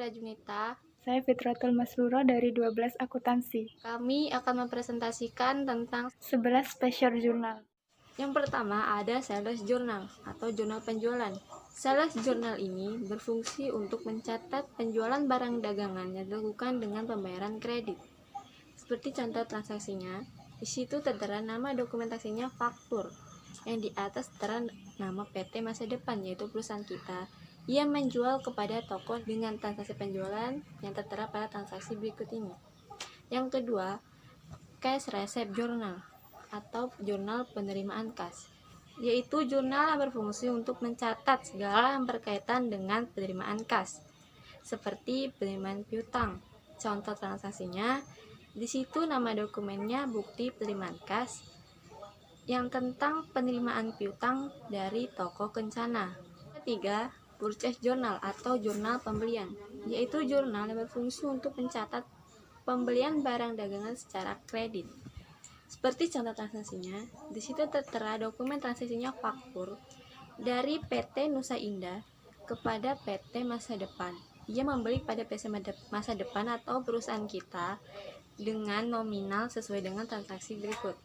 Rajunita. Saya Fitratul Masrura dari 12 Akuntansi. Kami akan mempresentasikan tentang 11 Special Journal. yang pertama ada Sales Journal atau jurnal penjualan. Sales Journal ini berfungsi untuk mencatat penjualan barang dagangan yang dilakukan dengan pembayaran kredit. Seperti contoh transaksinya, di situ tertera nama dokumentasinya faktur, yang di atas tertera nama PT Masa Depan, yaitu perusahaan kita. Ia menjual kepada toko dengan transaksi penjualan yang tertera pada transaksi berikut ini. Yang kedua, Cash Receipt Journal atau jurnal penerimaan kas, yaitu jurnal yang berfungsi untuk mencatat segala yang berkaitan dengan penerimaan kas, seperti penerimaan piutang. Contoh transaksinya, di situ nama dokumennya bukti penerimaan kas yang tentang penerimaan piutang dari toko Kencana. Ketiga, Purchase Journal atau jurnal pembelian, yaitu jurnal yang berfungsi untuk mencatat pembelian barang dagangan secara kredit. Seperti contoh transaksinya, di situ tertera dokumen transaksinya faktur dari PT Nusa Indah kepada PT Masa Depan. Ia membeli pada PT Masa Depan atau perusahaan kita dengan nominal sesuai dengan transaksi berikut.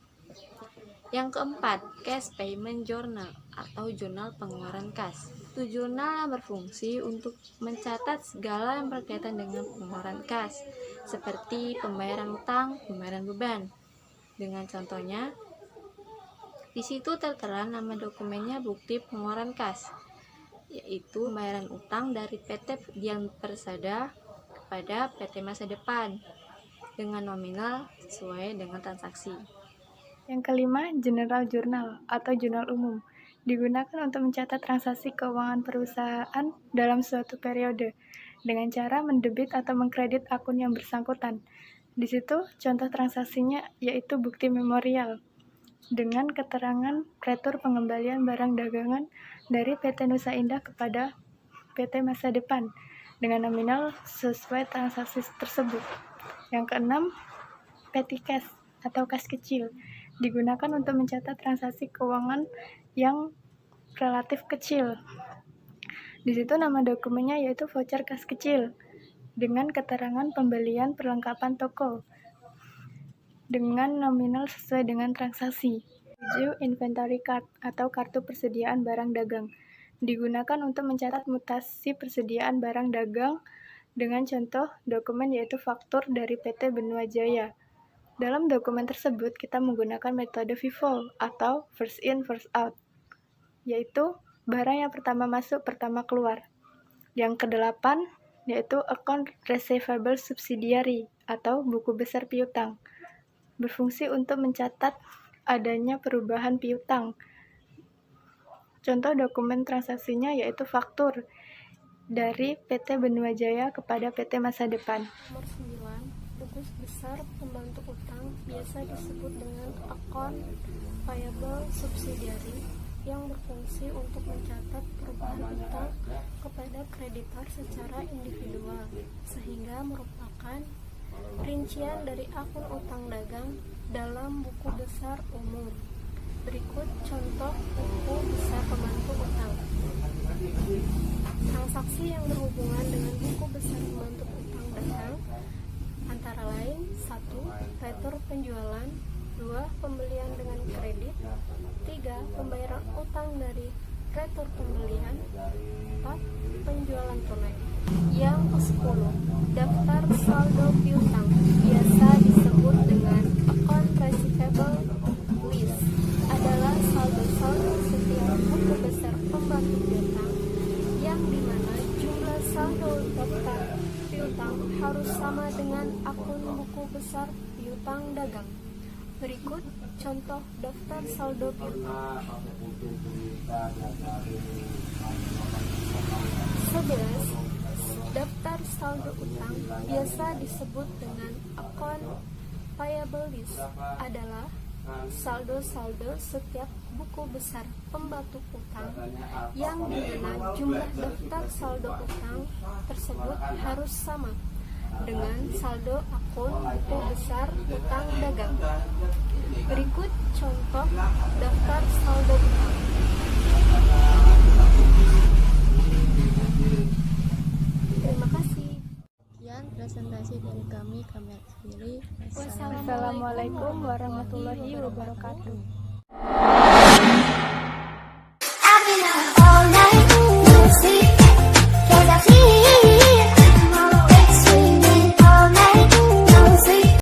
Yang keempat, Cash Payment Journal atau jurnal pengeluaran kas. Itu jurnal yang berfungsi untuk mencatat segala yang berkaitan dengan pengeluaran kas, seperti pembayaran utang, pembayaran beban. Dengan contohnya, di situ tertera nama dokumennya bukti pengeluaran kas, yaitu pembayaran utang dari PT Dian Persada kepada PT Masa Depan dengan nominal sesuai dengan transaksi. Yang kelima, General Journal atau jurnal umum, digunakan untuk mencatat transaksi keuangan perusahaan dalam suatu periode dengan cara mendebit atau mengkredit akun yang bersangkutan. Di situ contoh transaksinya yaitu bukti memorial dengan keterangan pretur pengembalian barang dagangan dari PT Nusa Indah kepada PT Masa Depan dengan nominal sesuai transaksi tersebut. Yang keenam, petty cash atau kas kecil, digunakan untuk mencatat transaksi keuangan yang relatif kecil. Di situ nama dokumennya yaitu voucher kas kecil dengan keterangan pembelian perlengkapan toko dengan nominal sesuai dengan transaksi. 7. Inventory card atau kartu persediaan barang dagang, digunakan untuk mencatat mutasi persediaan barang dagang dengan contoh dokumen yaitu faktur dari PT Benua Jaya. Dalam dokumen tersebut kita menggunakan metode FIFO atau first in first out, yaitu barang yang pertama masuk pertama keluar. Yang kedelapan yaitu Account Receivable Subsidiary atau buku besar piutang, berfungsi untuk mencatat adanya perubahan piutang. Contoh dokumen transaksinya yaitu faktur dari PT Benua Jaya kepada PT Masa Depan. Nomor 9, buku besar pembantu utang biasa disebut dengan Account Payable Subsidiary yang berfungsi untuk mencatat perubahan utang kepada kreditor secara individual, sehingga merupakan rincian dari akun utang dagang dalam buku besar umum. Berikut contoh buku besar pembantu utang. Transaksi yang berhubungan dengan buku besar pembantu utang dagang antara lain 1. Retur penjualan, 2. Pembelian dengan kredit, 3. Pembayaran utang dari retur pembelian, 4. Penjualan tunai. Yang ke-10, daftar saldo piutang biasa disebut dengan account receivable list, adalah saldo-saldo setiap buku besar pembantu piutang yang dimana jumlah saldo daftar piutang harus sama dengan akun buku besar piutang dagang. Berikut contoh daftar saldo piutang. 11. Daftar saldo utang biasa disebut dengan account payable list, adalah saldo-saldo setiap buku besar pembantu utang yang dimana jumlah daftar saldo utang tersebut harus sama dengan saldo akun buku besar utang dagang. Berikut contoh daftar saldo utang. Terima kasih. Wassalamualaikum warahmatullahi wabarakatuh.